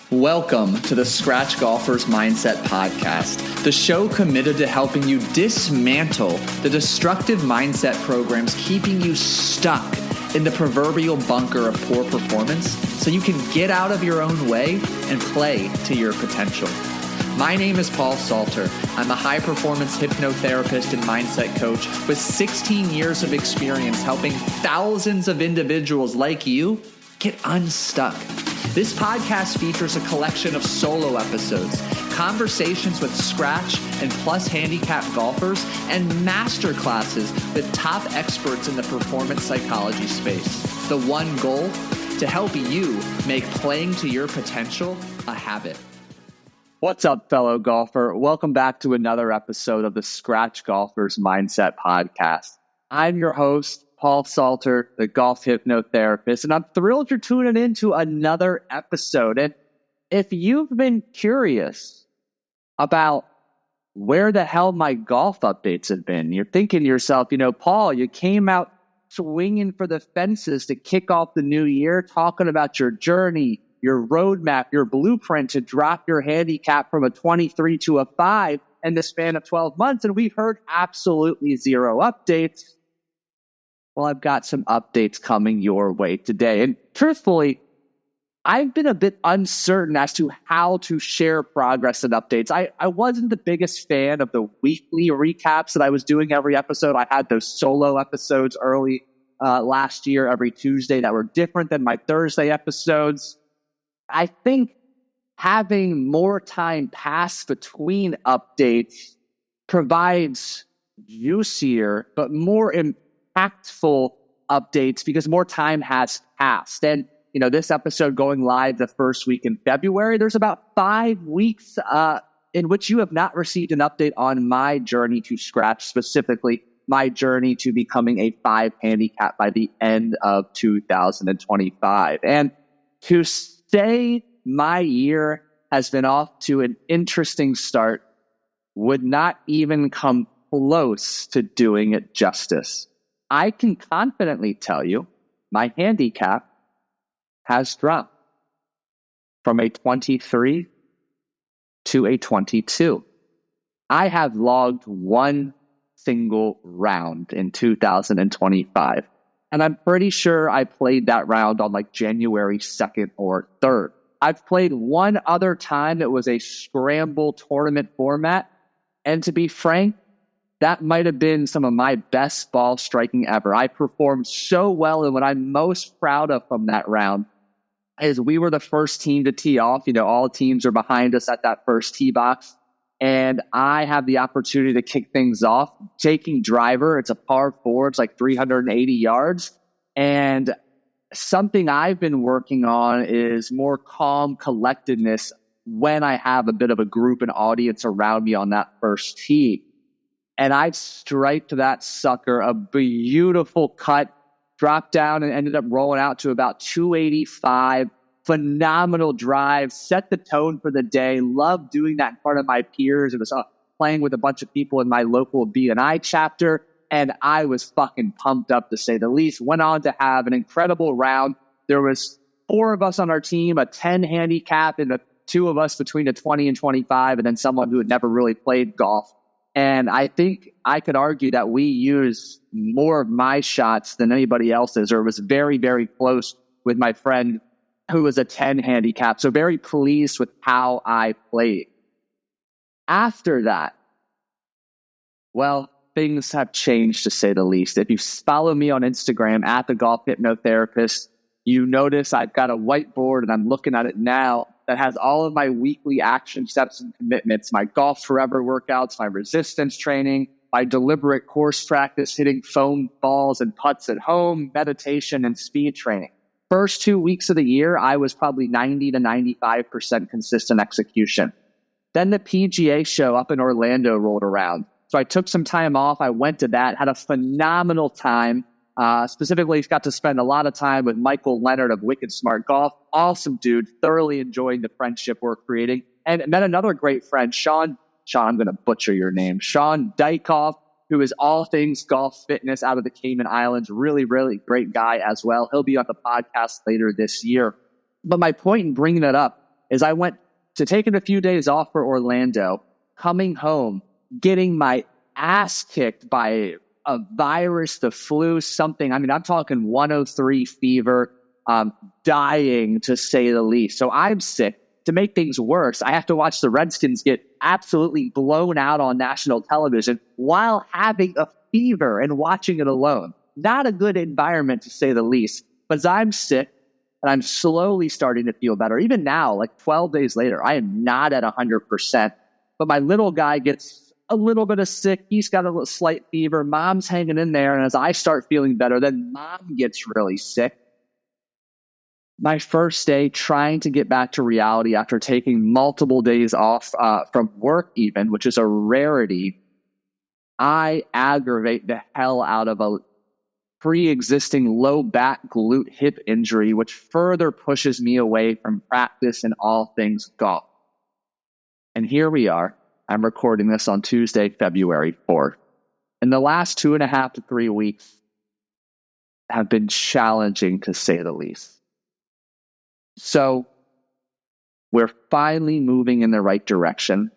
Welcome to the Scratch Golfer's Mindset Podcast, the show committed to helping you dismantle the destructive mindset programs keeping you stuck in the proverbial bunker of poor performance so you can get out of your own way and play to your potential. My name is Paul Salter. I'm a high-performance hypnotherapist and mindset coach with 16 years of experience helping thousands of individuals like you get unstuck. This podcast features a collection of solo episodes, conversations with Scratch and Plus handicap golfers, and masterclasses with top experts in the performance psychology space. The one goal? To help you make playing to your potential a habit. What's up, fellow golfer? Welcome back to another episode of the Scratch Golfer's Mindset Podcast. I'm your host, Paul Salter, the golf hypnotherapist, and I'm thrilled you're tuning in to another episode. And if you've been curious about where the hell my golf updates have been, you're thinking to yourself, Paul, you came out swinging for the fences to kick off the new year, talking about your journey, your roadmap, your blueprint to drop your handicap from a 23 to a 5 in the span of 12 months, and we've heard absolutely zero updates. Well, I've got some updates coming your way today. And truthfully, I've been a bit uncertain as to how to share progress and updates. I wasn't the biggest fan of the weekly recaps that I was doing every episode. I had those solo episodes early last year, every Tuesday, that were different than my Thursday episodes. I think having more time pass between updates provides juicier, but more impactful updates because more time has passed. And, this episode going live the first week in February, there's about 5 weeks in which you have not received an update on my journey to Scratch, specifically my journey to becoming a 5 handicap by the end of 2025. And to say my year has been off to an interesting start would not even come close to doing it justice. I can confidently tell you my handicap has dropped from a 23 to a 22. I have logged one single round in 2025. And I'm pretty sure I played that round on January 2nd or 3rd. I've played one other time that was a scramble tournament format. And to be frank, that might have been some of my best ball striking ever. I performed so well, and what I'm most proud of from that round is we were the first team to tee off. All teams are behind us at that first tee box. And I have the opportunity to kick things off, taking driver. It's a par 4. It's 380 yards. And something I've been working on is more calm collectedness when I have a bit of a group and audience around me on that first tee. And I striped that sucker a beautiful cut, dropped down and ended up rolling out to about 285. Phenomenal drive, set the tone for the day. Loved doing that in front of my peers. It was playing with a bunch of people in my local BNI chapter, and I was fucking pumped up, to say the least. Went on to have an incredible round. There was 4 of us on our team, a 10 handicap, and the 2 of us between a 20 and 25, and then someone who had never really played golf. And I think I could argue that we used more of my shots than anybody else's, or it was very, very close with my friend who was a 10 handicap. So very pleased with how I played. After that, well, things have changed, to say the least. If you follow me on Instagram at the Golf Hypnotherapist, you notice I've got a whiteboard, and I'm looking at it now, that has all of my weekly action steps and commitments, my Golf Forever workouts, my resistance training, my deliberate course practice, hitting foam balls and putts at home, meditation, and speed training. First 2 weeks of the year, I was probably 90 to 95% consistent execution. Then the PGA show up in Orlando rolled around. So I took some time off. I went to that, had a phenomenal time. Specifically, got to spend a lot of time with Michael Leonard of Wicked Smart Golf. Awesome dude. Thoroughly enjoying the friendship we're creating. And met another great friend, Sean, I'm going to butcher your name, Sean Dykoff, who is all things golf fitness out of the Cayman Islands. Really, really great guy as well. He'll be on the podcast later this year. But my point in bringing that up is I went to taking a few days off for Orlando, coming home, getting my ass kicked by a virus, the flu, something. I mean, I'm talking 103 fever, dying to say the least. So I'm sick. To make things worse, I have to watch the Redskins get absolutely blown out on national television while having a fever and watching it alone. Not a good environment, to say the least. But as I'm sick and I'm slowly starting to feel better, even now, like 12 days later, I am not at 100%. But my little guy gets a little bit of sick. He's got a slight fever. Mom's hanging in there. And as I start feeling better, then mom gets really sick. My first day trying to get back to reality after taking multiple days off from work even, which is a rarity, I aggravate the hell out of a pre-existing low back glute hip injury, which further pushes me away from practice and all things golf. And here we are. I'm recording this on Tuesday, February 4th. And the last 2.5 to 3 weeks have been challenging, to say the least. So we're finally moving in the right direction.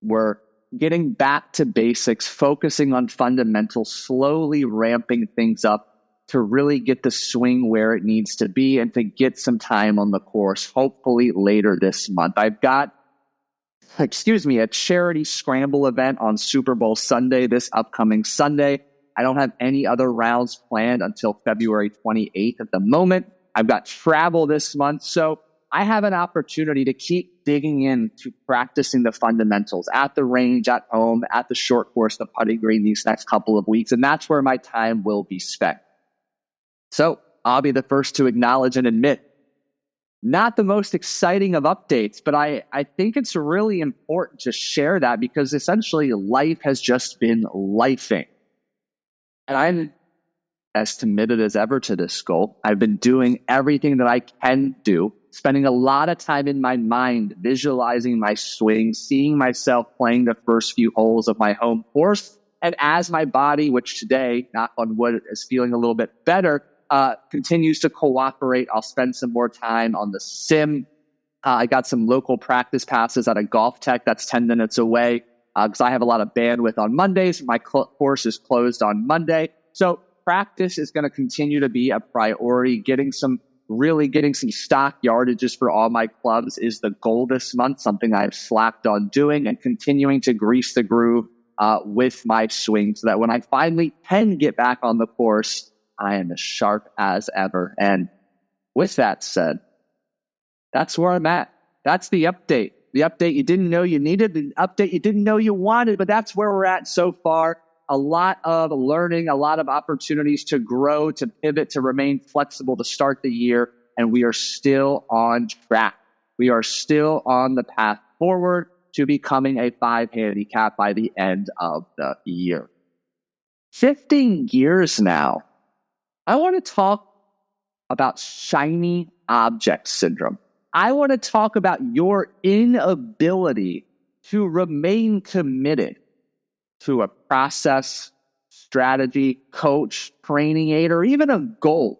We're getting back to basics, focusing on fundamentals, slowly ramping things up to really get the swing where it needs to be and to get some time on the course, hopefully later this month. I've got, a charity scramble event on Super Bowl Sunday, this upcoming Sunday. I don't have any other rounds planned until February 28th at the moment. I've got travel this month, so I have an opportunity to keep digging into practicing the fundamentals at the range, at home, at the short course, the putting green these next couple of weeks, and that's where my time will be spent. So I'll be the first to acknowledge and admit, not the most exciting of updates, but I think it's really important to share that because essentially life has just been lifing. And I'm as committed as ever to this goal. I've been doing everything that I can do, spending a lot of time in my mind, visualizing my swing, seeing myself playing the first few holes of my home course. And as my body, which today, knock on wood, is feeling a little bit better, continues to cooperate, I'll spend some more time on the sim. I got some local practice passes at a golf tech that's 10 minutes away because I have a lot of bandwidth on Mondays. My course is closed on Monday. So practice is going to continue to be a priority. Getting some stock yardages for all my clubs is the goal this month, something I've slacked on doing, and continuing to grease the groove with my swing so that when I finally can get back on the course, I am as sharp as ever. And with that said, that's where I'm at. That's the update. The update you didn't know you needed, the update you didn't know you wanted, but that's where we're at so far. A lot of learning, a lot of opportunities to grow, to pivot, to remain flexible to start the year. And we are still on track. We are still on the path forward to becoming a 5-handicap by the end of the year. 15 gears now. I want to talk about shiny object syndrome. I want to talk about your inability to remain committed to a process, strategy, coach, training aid, or even a goal,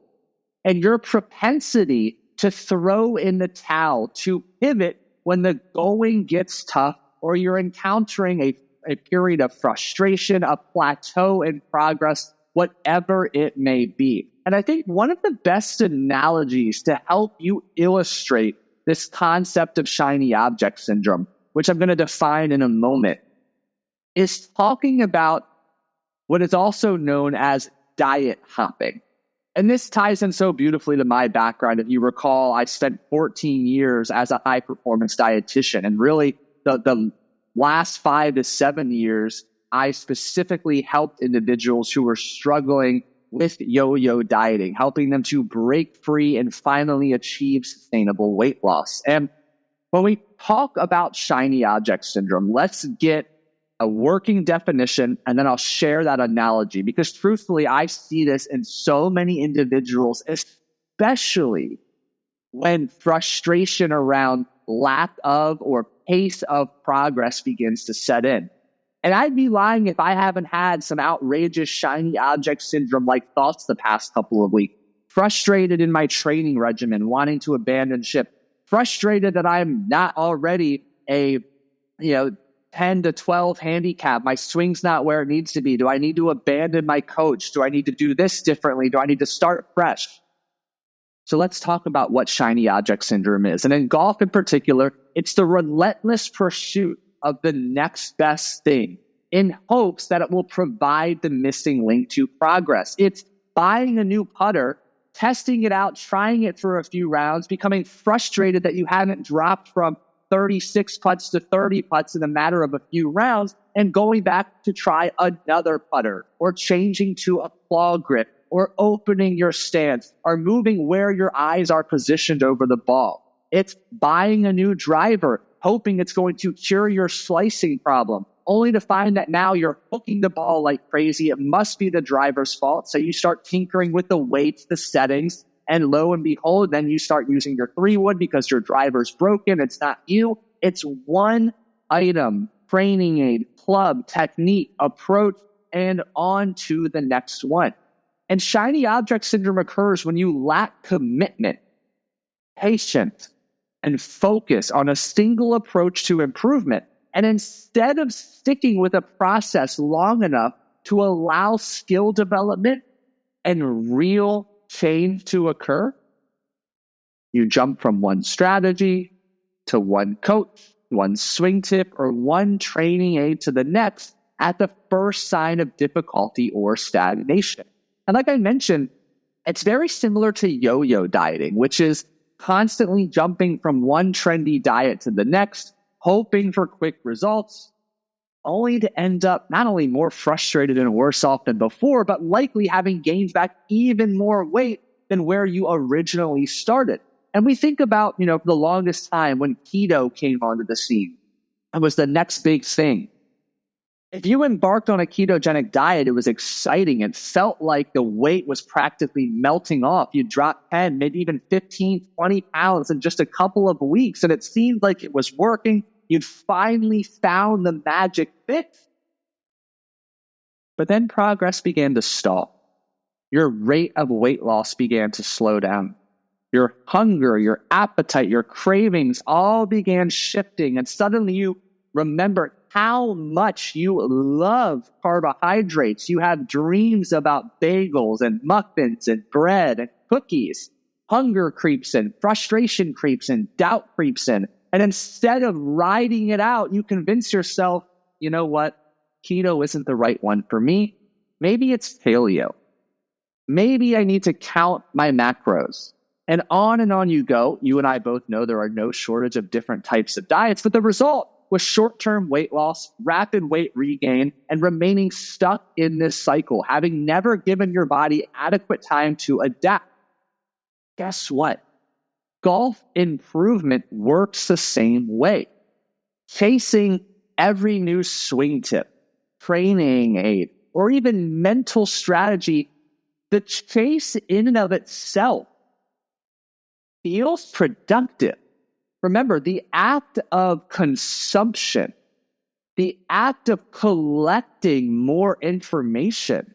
and your propensity to throw in the towel, to pivot when the going gets tough, or you're encountering a period of frustration, a plateau in progress, whatever it may be. And I think one of the best analogies to help you illustrate this concept of shiny object syndrome, which I'm going to define in a moment, is talking about what is also known as diet hopping. And this ties in so beautifully to my background. If you recall, I spent 14 years as a high-performance dietitian. And really, the last 5 to 7 years, I specifically helped individuals who were struggling with yo-yo dieting, helping them to break free and finally achieve sustainable weight loss. And when we talk about shiny object syndrome, let's get a working definition, and then I'll share that analogy because truthfully, I see this in so many individuals, especially when frustration around lack of or pace of progress begins to set in. And I'd be lying if I haven't had some outrageous shiny object syndrome like thoughts the past couple of weeks. Frustrated in my training regimen, wanting to abandon ship. frustrated that I'm not already a, 10 to 12 handicap. My swing's not where it needs to be. Do I need to abandon my coach? Do I need to do this differently? Do I need to start fresh? So let's talk about what shiny object syndrome is. And in golf in particular, it's the relentless pursuit of the next best thing in hopes that it will provide the missing link to progress. It's buying a new putter, testing it out, trying it for a few rounds, becoming frustrated that you haven't dropped from 36 putts to 30 putts in a matter of a few rounds, and going back to try another putter, or changing to a claw grip, or opening your stance, or moving where your eyes are positioned over the ball. It's buying a new driver, hoping it's going to cure your slicing problem, only to find that now you're hooking the ball like crazy. It must be the driver's fault. So you start tinkering with the weights, the settings, and lo and behold, then you start using your 3-wood because your driver's broken. It's not you. It's one item, training aid, club, technique, approach, and on to the next one. And shiny object syndrome occurs when you lack commitment, patience, and focus on a single approach to improvement. And instead of sticking with a process long enough to allow skill development and real change to occur, you jump from one strategy to one coach, one swing tip, or one training aid to the next at the first sign of difficulty or stagnation. And like I mentioned, it's very similar to yo-yo dieting, which is constantly jumping from one trendy diet to the next, hoping for quick results, only to end up not only more frustrated and worse off than before, but likely having gained back even more weight than where you originally started. And we think about, for the longest time when keto came onto the scene, it was the next big thing. If you embarked on a ketogenic diet, it was exciting. It felt like the weight was practically melting off. You dropped 10, maybe even 15, 20 pounds in just a couple of weeks, and it seemed like it was working. You'd finally found the magic fix. But then progress began to stall. Your rate of weight loss began to slow down. Your hunger, your appetite, your cravings all began shifting, and suddenly you remembered how much you love carbohydrates. You have dreams about bagels and muffins and bread and cookies. Hunger creeps in, frustration creeps in, doubt creeps in. And instead of riding it out, you convince yourself, you know what? Keto isn't the right one for me. Maybe it's paleo. Maybe I need to count my macros. And on you go. You and I both know there are no shortage of different types of diets, but the result was short-term weight loss, rapid weight regain, and remaining stuck in this cycle, having never given your body adequate time to adapt. Guess what? Golf improvement works the same way. Chasing every new swing tip, training aid, or even mental strategy, the chase in and of itself feels productive. Remember, the act of consumption, the act of collecting more information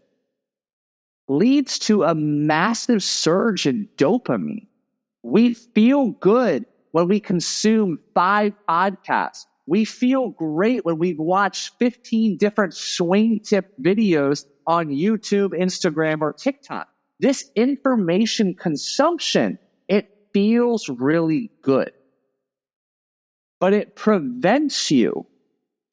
leads to a massive surge in dopamine. We feel good when we consume 5 podcasts. We feel great when we've watched 15 different swing tip videos on YouTube, Instagram, or TikTok. This information consumption, it feels really good. But it prevents you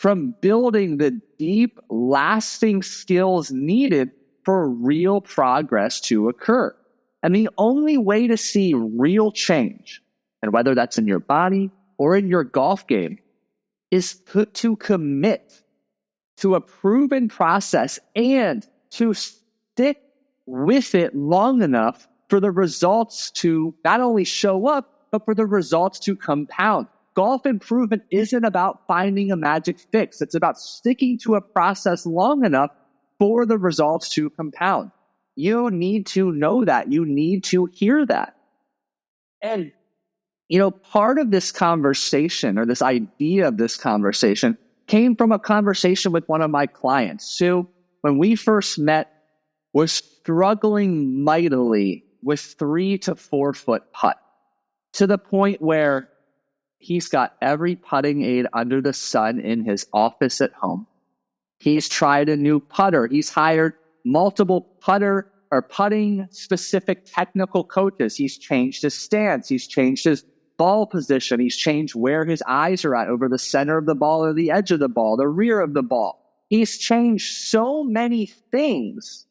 from building the deep, lasting skills needed for real progress to occur. And the only way to see real change, and whether that's in your body or in your golf game, is to commit to a proven process and to stick with it long enough for the results to not only show up, but for the results to compound. Golf improvement isn't about finding a magic fix. It's about sticking to a process long enough for the results to compound. You need to know that. You need to hear that. And, part of this conversation, or this idea of this conversation, came from a conversation with one of my clients who, when we first met, was struggling mightily with 3 to 4 foot putt. to the point where he's got every putting aid under the sun in his office at home. He's tried a new putter. He's hired multiple putting specific technical coaches. He's changed his stance. He's changed his ball position. He's changed where his eyes are at, over the center of the ball or the edge of the ball, the rear of the ball. He's changed so many things.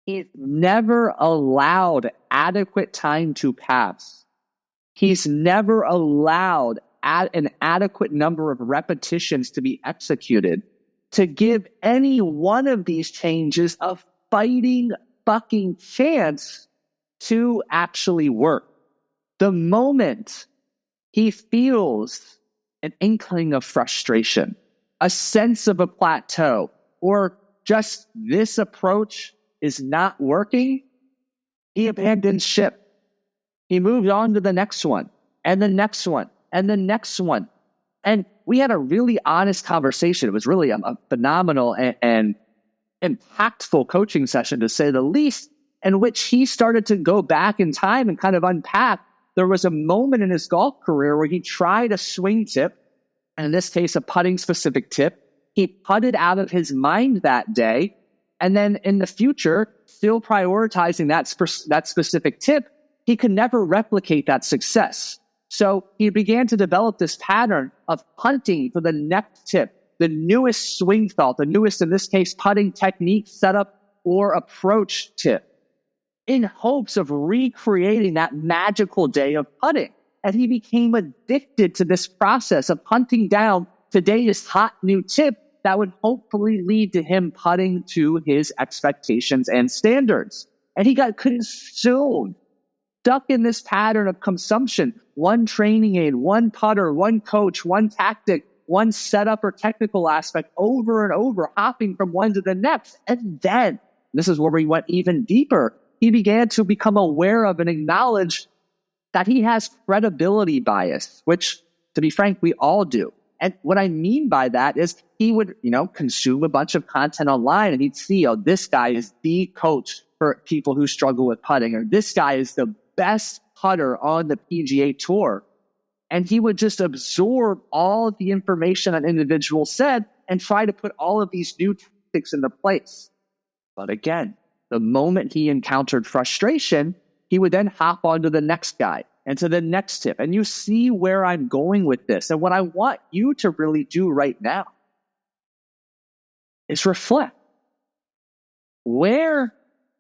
He's never allowed adequate time to pass. He's never allowed an adequate number of repetitions to be executed to give any one of these changes a fighting fucking chance to actually work. The moment he feels an inkling of frustration, a sense of a plateau, or just this approach is not working, he abandons ship. He moves on to the next one, and the next one, and the next one. And we had a really honest conversation. It was really a phenomenal and impactful coaching session, to say the least, in which he started to go back in time and kind of unpack. There was a moment in his golf career where he tried a swing tip, and in this case, a putting specific tip. He putted out of his mind that day. And then in the future, still prioritizing that specific tip, he could never replicate that success. So he began to develop this pattern of hunting for the next tip, the newest swing thought, the newest, in this case, putting technique, setup, or approach tip, in hopes of recreating that magical day of putting. And he became addicted to this process of hunting down today's hot new tip that would hopefully lead to him putting to his expectations and standards. And he got consumed, stuck in this pattern of consumption. One training aid, one putter, one coach, one tactic, one setup or technical aspect, over and over, hopping from one to the next. And then, this is where we went even deeper, he began to become aware of and acknowledge that he has credibility bias, which, to be frank, we all do. And what I mean by that is he would, consume a bunch of content online, and he'd see, this guy is the coach for people who struggle with putting, or this guy is the best putter on the PGA Tour. And he would just absorb all of the information an individual said and try to put all of these new tactics into place. But again, the moment he encountered frustration, he would then hop on to the next guy and to the next tip. And you see where I'm going with this. And what I want you to really do right now is reflect. Where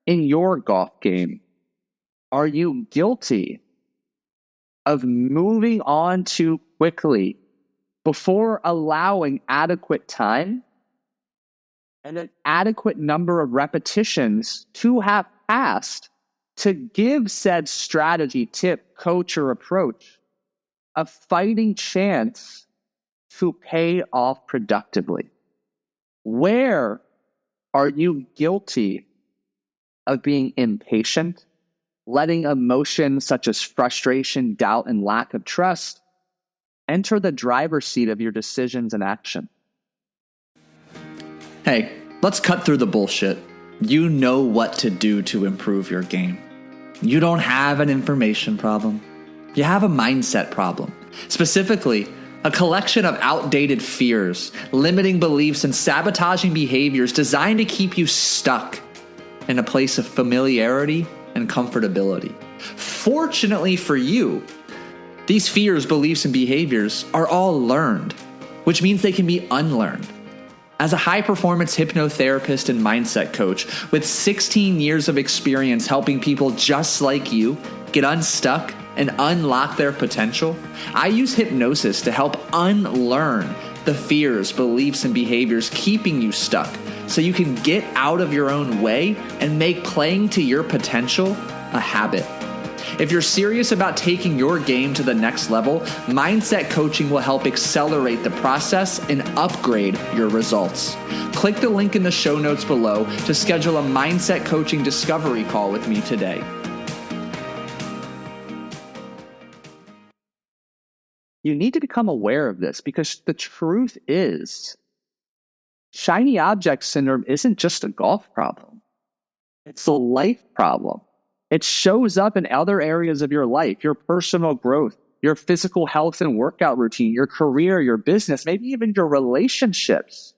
in your golf game are you guilty of moving on too quickly before allowing adequate time and an adequate number of repetitions to have passed to give said strategy, tip, coach, or approach a fighting chance to pay off productively? Where are you guilty of being impatient, letting emotions such as frustration, doubt, and lack of trust enter the driver's seat of your decisions and action? Hey, let's cut through the bullshit. You know what to do to improve your game. You don't have an information problem. You have a mindset problem. Specifically, a collection of outdated fears, limiting beliefs, and sabotaging behaviors designed to keep you stuck in a place of familiarity and comfortability. Fortunately for you, these fears, beliefs, and behaviors are all learned, which means they can be unlearned. As a high-performance hypnotherapist and mindset coach with 16 years of experience helping people just like you get unstuck and unlock their potential, I use hypnosis to help unlearn the fears, beliefs, and behaviors keeping you stuck so you can get out of your own way and make playing to your potential a habit. If you're serious about taking your game to the next level, mindset coaching will help accelerate the process and upgrade your results. Click the link in the show notes below to schedule a mindset coaching discovery call with me today. You need to become aware of this, because the truth is, shiny object syndrome isn't just a golf problem. It's a life problem. It shows up in other areas of your life, your personal growth, your physical health and workout routine, your career, your business, maybe even your relationships.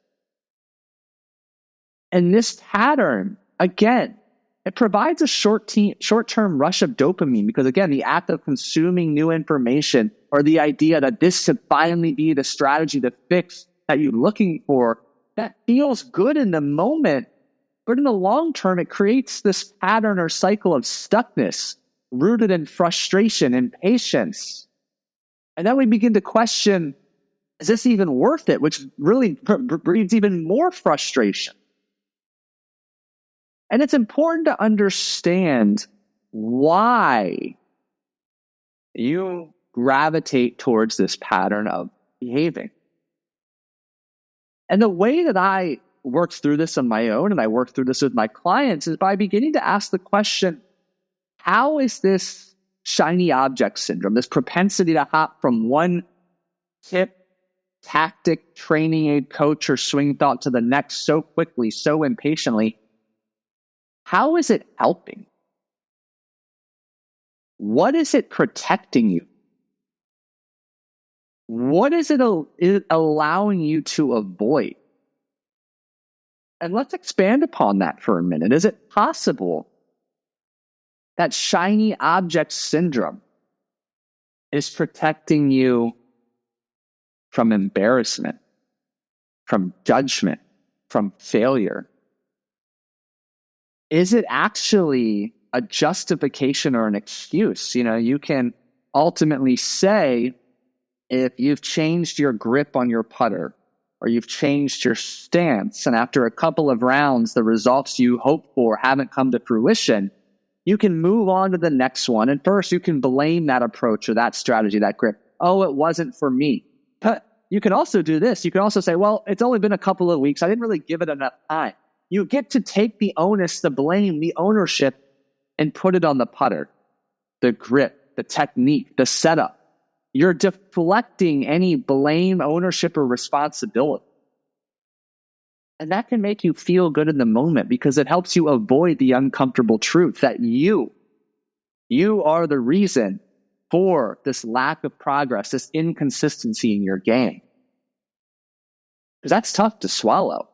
And this pattern, again, it provides a short-term rush of dopamine because, again, the act of consuming new information or the idea that this should finally be the strategy, the fix that you're looking for, that feels good in the moment. But in the long term, it creates this pattern or cycle of stuckness rooted in frustration and impatience. And then we begin to question, is this even worth it? Which really breeds even more frustration. And it's important to understand why you gravitate towards this pattern of behaving. And the way that I worked through this on my own, and I work through this with my clients, is by beginning to ask the question, how is this shiny object syndrome, this propensity to hop from one tip, tactic, training aid, coach, or swing thought to the next so quickly, so impatiently, how is it helping? What is it protecting you? What is it allowing you to avoid? And let's expand upon that for a minute. Is it possible that shiny object syndrome is protecting you from embarrassment, from judgment, from failure? Is it actually a justification or an excuse? You can ultimately say, if you've changed your grip on your putter, or you've changed your stance, and after a couple of rounds, the results you hoped for haven't come to fruition, you can move on to the next one. And first, you can blame that approach or that strategy, that grip. Oh, it wasn't for me. But you can also do this. You can also say, well, it's only been a couple of weeks. I didn't really give it enough time. You get to take the onus, the blame, the ownership, and put it on the putter, the grip, the technique, the setup. You're deflecting any blame, ownership, or responsibility. And that can make you feel good in the moment because it helps you avoid the uncomfortable truth that you are the reason for this lack of progress, this inconsistency in your game. Because that's tough to swallow.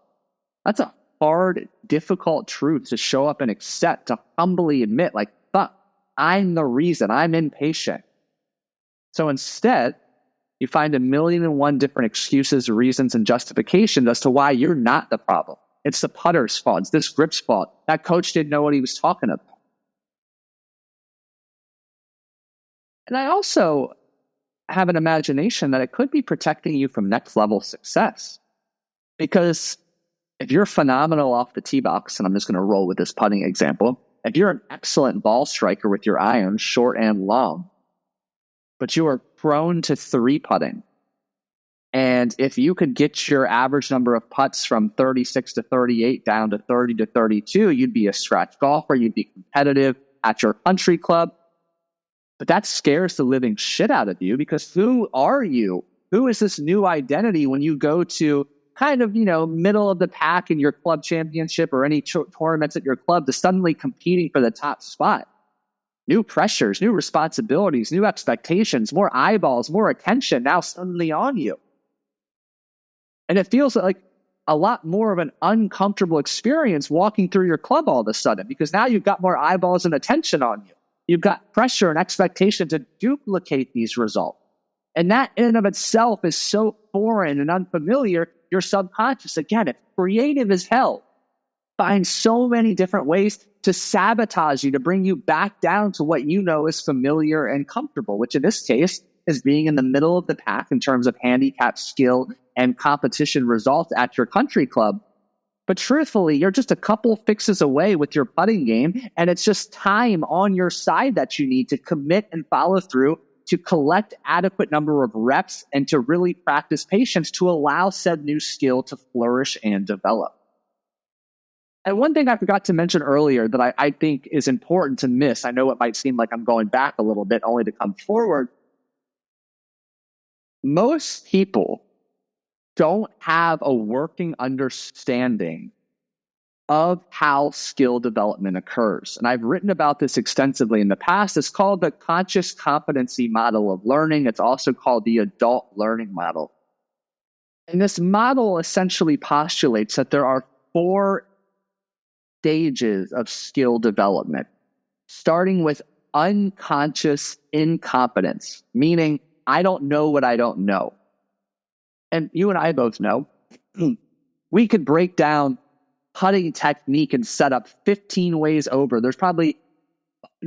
That's a hard, difficult truth to show up and accept, to humbly admit, like, fuck, I'm the reason, I'm impatient. So instead, you find 1,000,001 different excuses, reasons, and justifications as to why you're not the problem. It's the putter's fault. It's this grip's fault. That coach didn't know what he was talking about. And I also have an imagination that it could be protecting you from next level success. Because if you're phenomenal off the tee box, and I'm just going to roll with this putting example, if you're an excellent ball striker with your irons, short and long, but you are prone to three putting, and if you could get your average number of putts from 36 to 38 down to 30 to 32, you'd be a scratch golfer, you'd be competitive at your country club. But that scares the living shit out of you because who are you? Who is this new identity when you go to kind of, middle of the pack in your club championship or any tournaments at your club to suddenly competing for the top spot? New pressures, new responsibilities, new expectations, more eyeballs, more attention now suddenly on you. And it feels like a lot more of an uncomfortable experience walking through your club all of a sudden because now you've got more eyeballs and attention on you. You've got pressure and expectation to duplicate these results. And that in and of itself is so foreign and unfamiliar, your subconscious, again, it's creative as hell, finds so many different ways to sabotage you, to bring you back down to what you know is familiar and comfortable, which in this case is being in the middle of the pack in terms of handicap skill and competition results at your country club. But truthfully, you're just a couple fixes away with your putting game, and it's just time on your side that you need to commit and follow through to collect adequate number of reps and to really practice patience to allow said new skill to flourish and develop. And one thing I forgot to mention earlier that I think is important to miss, I know it might seem like I'm going back a little bit only to come forward. Most people don't have a working understanding of how skill development occurs. And I've written about this extensively in the past. It's called the conscious competency model of learning. It's also called the adult learning model. And this model essentially postulates that there are 4 stages of skill development, starting with unconscious incompetence, meaning I don't know what I don't know. And you and I both know we could break down putting technique and setup 15 ways over. There's probably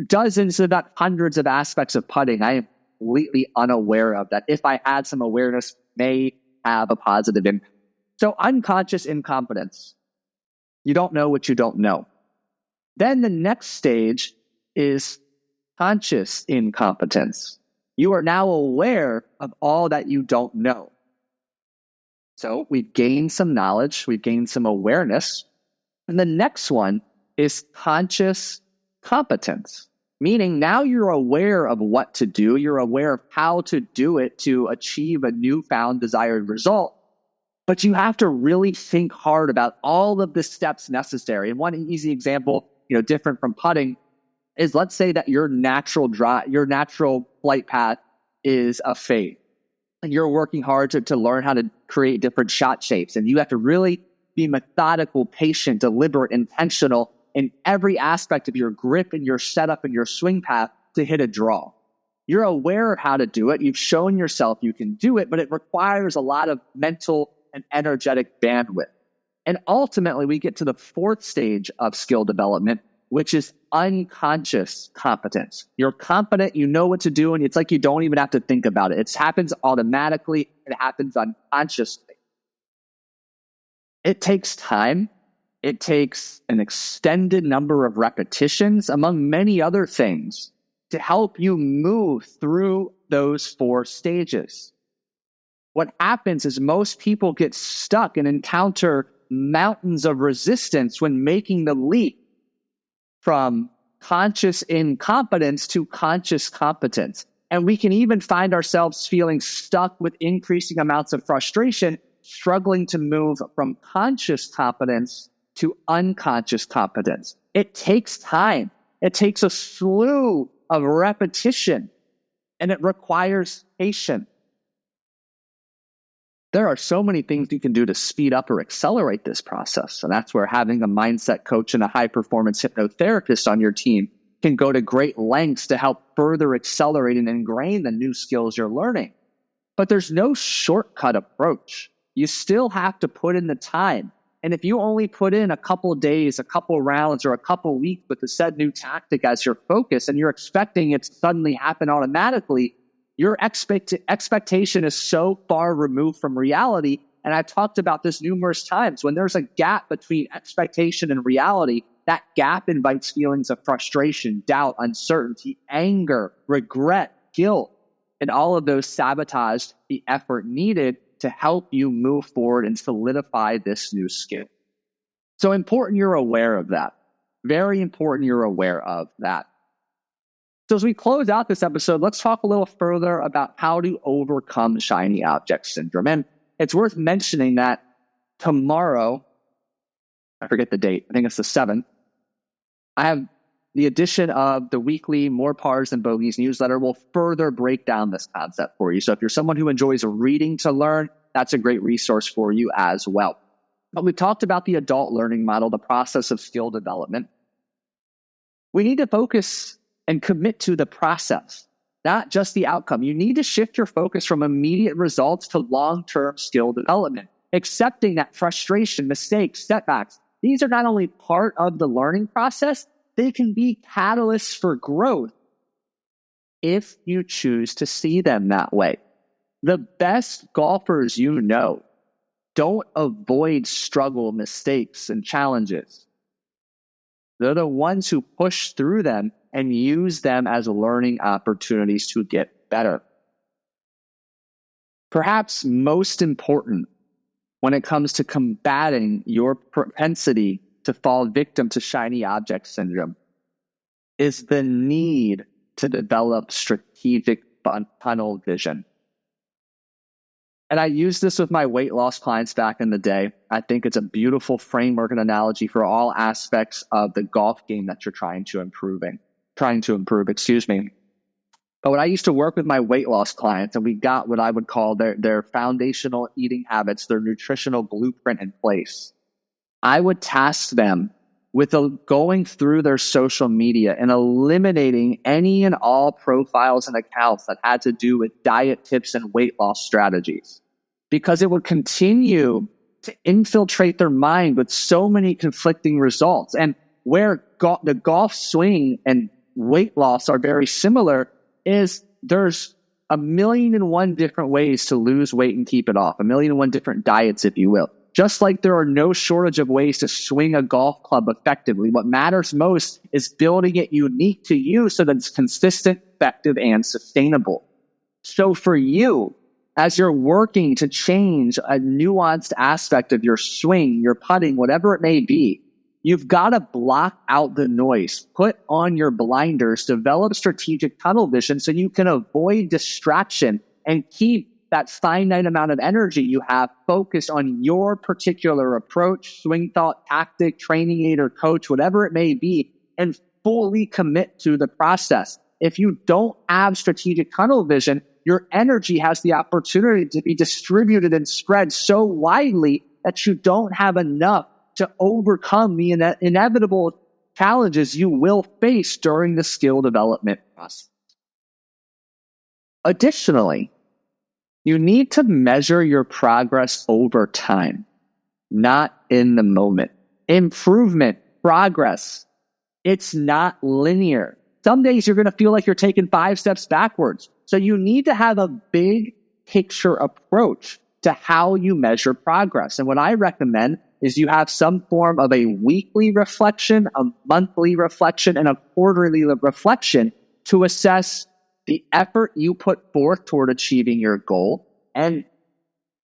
dozens, if not hundreds of aspects of putting I am completely unaware of that if I had some awareness may have a positive impact. So unconscious incompetence. You don't know what you don't know. Then the next stage is conscious incompetence. You are now aware of all that you don't know. So we've gained some knowledge, we've gained some awareness. And the next one is conscious competence, meaning now you're aware of what to do, you're aware of how to do it to achieve a newfound desired result. But you have to really think hard about all of the steps necessary. And one easy example, different from putting, is let's say that your natural flight path is a fade. And you're working hard to learn how to create different shot shapes. And you have to really be methodical, patient, deliberate, intentional in every aspect of your grip and your setup and your swing path to hit a draw. You're aware of how to do it. You've shown yourself you can do it, but it requires a lot of mental and energetic bandwidth. And ultimately, we get to the 4th stage of skill development, which is unconscious competence. You're competent, you know what to do, and it's like you don't even have to think about it. It happens automatically, it happens unconsciously. It takes time. It takes an extended number of repetitions, among many other things, to help you move through those 4 stages. What happens is most people get stuck and encounter mountains of resistance when making the leap from conscious incompetence to conscious competence. And we can even find ourselves feeling stuck with increasing amounts of frustration, struggling to move from conscious competence to unconscious competence. It takes time. It takes a slew of repetition, and it requires patience. There are so many things you can do to speed up or accelerate this process. And that's where having a mindset coach and a high-performance hypnotherapist on your team can go to great lengths to help further accelerate and ingrain the new skills you're learning. But there's no shortcut approach. You still have to put in the time. And if you only put in a couple of days, a couple of rounds, or a couple of weeks with the said new tactic as your focus, and you're expecting it to suddenly happen automatically, your expectation is so far removed from reality. And I've talked about this numerous times. When there's a gap between expectation and reality, that gap invites feelings of frustration, doubt, uncertainty, anger, regret, guilt, and all of those sabotage the effort needed to help you move forward and solidify this new skill. So important you're aware of that. Very important you're aware of that. So as we close out this episode, let's talk a little further about how to overcome shiny object syndrome. And it's worth mentioning that tomorrow, I forget the date, I think it's the 7th, I have the edition of the weekly More Pars Than Bogeys newsletter will further break down this concept for you. So if you're someone who enjoys reading to learn, that's a great resource for you as well. But we talked about the adult learning model, the process of skill development. We need to focus and commit to the process, not just the outcome. You need to shift your focus from immediate results to long-term skill development, accepting that frustration, mistakes, setbacks, these are not only part of the learning process, they can be catalysts for growth if you choose to see them that way. The best golfers you know don't avoid struggle, mistakes, and challenges. They're the ones who push through them and use them as learning opportunities to get better. Perhaps most important when it comes to combating your propensity to fall victim to shiny object syndrome is the need to develop strategic tunnel vision. And I used this with my weight loss clients back in the day. I think it's a beautiful framework and analogy for all aspects of the golf game that you're trying to improve, excuse me. But when I used to work with my weight loss clients and we got what I would call their foundational eating habits, their nutritional blueprint in place, I would task them with going through their social media and eliminating any and all profiles and accounts that had to do with diet tips and weight loss strategies, because it would continue to infiltrate their mind with so many conflicting results. And where the golf swing and weight loss are very similar is there's 1,000,001 different ways to lose weight and keep it off, 1,000,001 different diets, if you will. Just like there are no shortage of ways to swing a golf club effectively, what matters most is building it unique to you so that it's consistent, effective, and sustainable. So for you, as you're working to change a nuanced aspect of your swing, your putting, whatever it may be, you've got to block out the noise, put on your blinders, develop strategic tunnel vision so you can avoid distraction and keep that finite amount of energy you have focused on your particular approach, swing thought, tactic, training aid, or coach, whatever it may be, and fully commit to the process. If you don't have strategic tunnel vision, your energy has the opportunity to be distributed and spread so widely that you don't have enough to overcome the inevitable challenges you will face during the skill development process. Additionally, you need to measure your progress over time, not in the moment. Improvement, progress, it's not linear. Some days you're going to feel like you're taking 5 steps backwards. So you need to have a big picture approach to how you measure progress. And what I recommend is you have some form of a weekly reflection, a monthly reflection, and a quarterly reflection to assess the effort you put forth toward achieving your goal and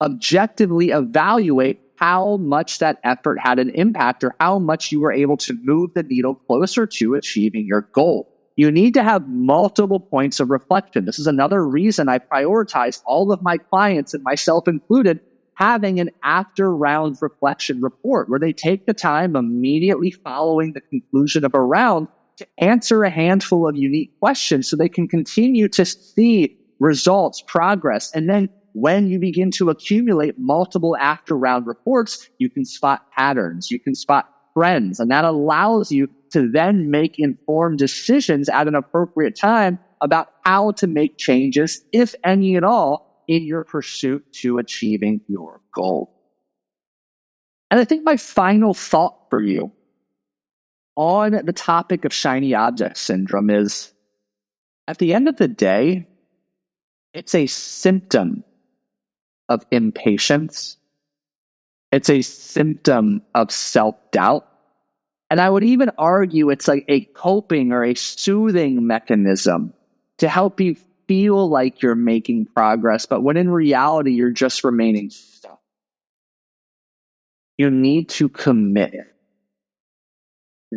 objectively evaluate how much that effort had an impact or how much you were able to move the needle closer to achieving your goal. You need to have multiple points of reflection. This is another reason I prioritize all of my clients, and myself included, having an after-round reflection report where they take the time immediately following the conclusion of a round to answer a handful of unique questions so they can continue to see results, progress. And then when you begin to accumulate multiple after-round reports, you can spot patterns, you can spot trends, and that allows you to then make informed decisions at an appropriate time about how to make changes, if any at all, in your pursuit to achieving your goal. And I think my final thought for you on the topic of shiny object syndrome is, at the end of the day, it's a symptom of impatience. It's a symptom of self-doubt. And I would even argue it's like a coping or a soothing mechanism to help you feel like you're making progress, but when in reality, you're just remaining stuck. You need to commit.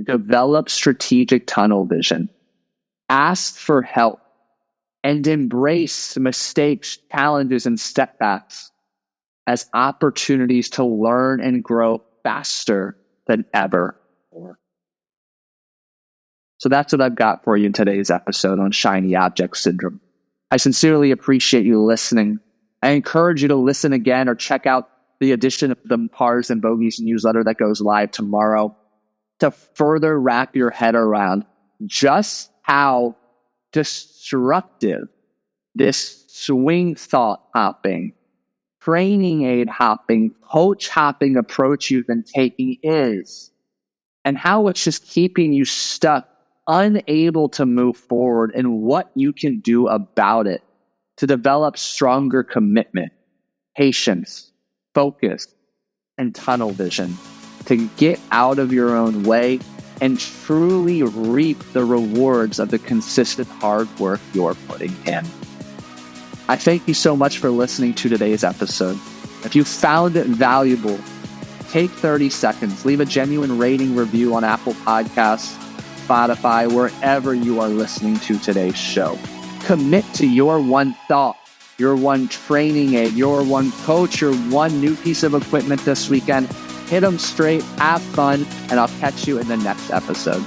Develop strategic tunnel vision. Ask for help. And embrace mistakes, challenges, and setbacks as opportunities to learn and grow faster than ever before. So that's what I've got for you in today's episode on shiny object syndrome. I sincerely appreciate you listening. I encourage you to listen again or check out the edition of the Pars and Bogies newsletter that goes live tomorrow to further wrap your head around just how destructive this swing thought hopping, training aid hopping, coach hopping approach you've been taking is, and how it's just keeping you stuck, unable to move forward, and what you can do about it to develop stronger commitment, patience, focus, and tunnel vision to get out of your own way and truly reap the rewards of the consistent hard work you're putting in. I thank you so much for listening to today's episode. If you found it valuable, take 30 seconds, leave a genuine rating review on Apple Podcasts, Spotify, wherever you are listening to today's show. Commit to your one thought your one training aid, your one coach, your one new piece of equipment this weekend. Hit them straight, have fun, and I'll catch you in the next episode.